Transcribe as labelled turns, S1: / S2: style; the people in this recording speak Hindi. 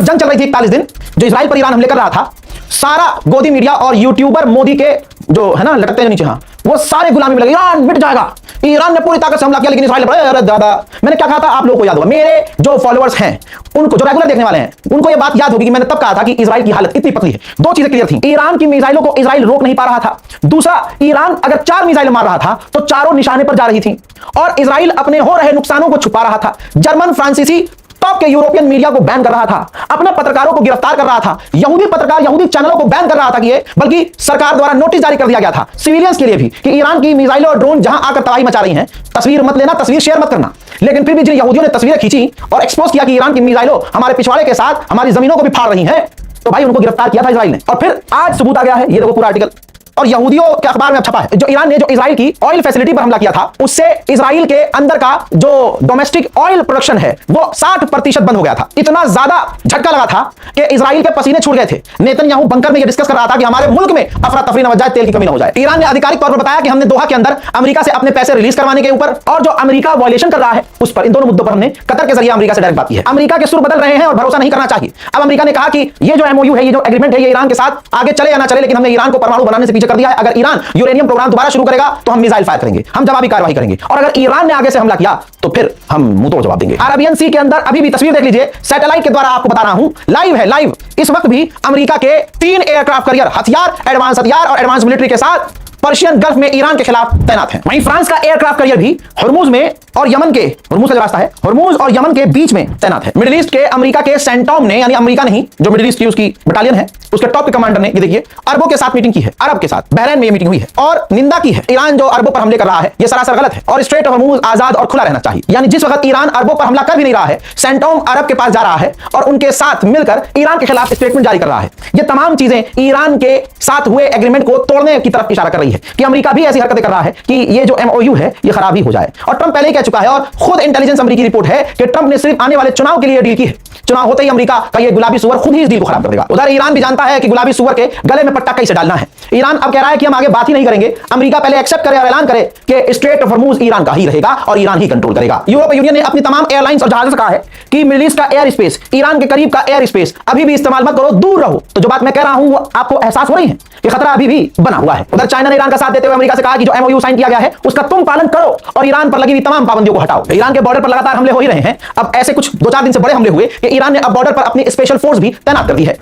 S1: जब जंग चल रही थी 41 दिन जो इजराइल पर ईरान हमले कर रहा था, सारा गोदी मीडिया और यूट्यूबर मोदी के जो है ना लटकते हैं नीचे, हाँ, वो सारे गुलामी में लगे, ईरान मिट जाएगा, ईरान ने पूरी ताकत से हमला किया, लेकिन इजराइल पर अरे दादा। मैंने क्या कहा था आप लोगों को याद होगा, मेरे जो फॉलोअर्स हैं उनको, जो रेगुलर देखने वाले हैं उनको ये बात याद होगी कि मैंने तब कहा था कि इजराइल की हालत इतनी पतली है। दो चीजें क्लियर थी, ईरान की मिसाइलों को इजराइल रोक नहीं पा रहा था, दूसरा ईरान अगर 4 मिसाइलें मार रहा था तो चारों निशाने पर जा रही थी, और इजराइल अपने हो रहे नुकसानों को छुपा रहा था। जर्मन, फ्रांसीसी, टॉप के यूरोपियन मीडिया को बैन कर रहा था, अपने पत्रकारों को गिरफ्तार कर रहा था, यहूदी पत्रकार, यहूदी चैनलों को बैन कर रहा था कि ये, बल्कि सरकार द्वारा नोटिस जारी कर दिया गया था सिविलियंस के लिए भी कि ईरान की मिसाइलें और ड्रोन जहां आकर तबाही मचा रही हैं, तस्वीर मत लेना, तस्वीर शेयर मत करना। लेकिन फिर भी जिन यहूदियों ने तस्वीरें खींची और एक्सपोज किया कि ईरान की मिसाइलों हमारे पिछवाड़े के साथ हमारी जमीनों को भी फाड़ रही हैं, तो भाई उनको गिरफ्तार किया था इजराइल ने। और फिर आज सबूत आ गया है, ये देखो पूरा आर्टिकल, और यहूदियों के अखबार में छपा है, जो ईरान ने जो इजराइल की ऑयल फैसिलिटी पर हमला किया था, उससे इजराइल के अंदर का जो डोमेस्टिक ऑयल प्रोडक्शन है वो 60% बंद हो गया था। इतना ज्यादा झटका लगा था कि इजराइल के पसीने छूट गए थे। नेतन्याहू बंकर में ये डिस्कस कर रहा था कि हमारे मुल्क में अफरा तफरी न हो जाए, तेल की कमी न हो जाए। ईरान ने आधिकारिक तौर पर बताया कि हमने दोहा के अंदर अमेरिका से अपने पैसे रिलीज करवाने के ऊपर और जो अमेरिका वायलेशन कर रहा है उस पर, इन दोनों मुद्दों पर हमने कतर के जरिए अमेरिका से डायरेक्ट बात की है। अमेरिका के सुर बदल रहे हैं और भरोसा नहीं करना चाहिए। अब अमेरिका ने कहा कि ये जो एमओयू है, ये जो एग्रीमेंट है, ये ईरान के साथ आगे चले या ना चले, लेकिन हमने ईरान को परमाणु बनाने से पीछे कर दिया है। अगर ईरान यूरेनियम प्रोग्राम दोबारा शुरू करेगा तो हम मिसाइल फायर करेंगे, हम जवाबी कार्रवाई करेंगे, और अगर ईरान ने आगे से हमला किया तो फिर हम मुंह तोड़ जवाब देंगे। अरेबियन सी के अंदर अभी भी तस्वीर देख लीजिए, सैटेलाइट के द्वारा आपको बता रहा हूं, लाइव है, लाइव। इस वक्त भी अमेरिका के 3 एयरक्राफ्ट कैरियर हथियार, एडवांस हथियार और एडवांस मिलिट्री के साथ पर्शियन गल्फ में ईरान के खिलाफ तैनात हैं। वहीं फ्रांस का एयरक्राफ्ट कैरियर भी हुर्मुज में और यमन के, हुर्मुज का जो रास्ता है, हुर्मुज और यमन के बीच में तैनात है। मिडिल ईस्ट के अमेरिका के सेंटॉम ने, यानी अमेरिका नहीं, जो मिडिल ईस्ट की उसकी बटालियन है, उसके टॉप के कमांडर ने, ये देखिए, अरबों के साथ मीटिंग की है, अरब के साथ बहरीन में ये मीटिंग हुई है, और निंदा की है ईरान जो अरबों पर हमले कर रहा है, ये सरासर गलत है, और स्ट्रेट ऑफ हॉर्मुज आजाद और खुला रहना चाहिए। यानी जिस वक्त ईरान अरबों पर हमला कर भी नहीं रहा है, सेंटॉम अरब के पास जा रहा है और उनके साथ मिलकर ईरान के खिलाफ स्टेटमेंट जारी कर रहा है। ये तमाम चीजें ईरान के साथ हुए एग्रीमेंट को तोड़ने की तरफ इशारा कर रही है कि अमेरिका भी ऐसी हरकतें कर रहा है कि ये जो एमओयू है ये खराब ही हो जाए। और ट्रंप पहले ही कह चुका है, और खुद इंटेलिजेंस अमेरिकी रिपोर्ट है कि ट्रंप ने सिर्फ आने वाले चुनाव के लिए डील की है। चुनाव होते ही अमेरिका का ये गुलाबी सुअर खुद ही इस डील को खराब कर देगा। उधर ईरान भी जानता है कि गुलाबी सुअर के गले में पट्टा कैसे डालना है। ईरान अब कह रहा है कि हम आगे बात ही नहीं करेंगे, अमेरिका पहले एक्सेप्ट करे और ऐलान करे कि स्ट्रेट ऑफ हॉर्मुज ईरान का ही रहेगा और ईरान ही कंट्रोल करेगा। यूरोपीय यूनियन ने अपनी तमाम एयरलाइंस और जहाजों से कहा है कि मिडिल ईस्ट का एयर स्पेस, ईरान के करीब का एयर स्पेस अभी भी इस्तेमाल मत करो, दूर रहो। तो जो बात मैं कह रहा हूं वो आपको एहसास हो रही है कि खतरा अभी भी बना हुआ है। उधर चाइना ने ईरान का साथ देते हुए अमेरिका से कहा कि जो एमओयू साइन किया गया है उसका तुम पालन करो और ईरान पर लगी हुई तमाम पाबंदियों को हटाओ। ईरान के बॉर्डर पर लगातार हमले हो ही रहे हैं। अब ऐसे कुछ 2-4 दिन से बड़े हमले हुए कि ईरान ने अब बॉर्डर पर अपनी स्पेशल फोर्स भी तैनात कर दी है।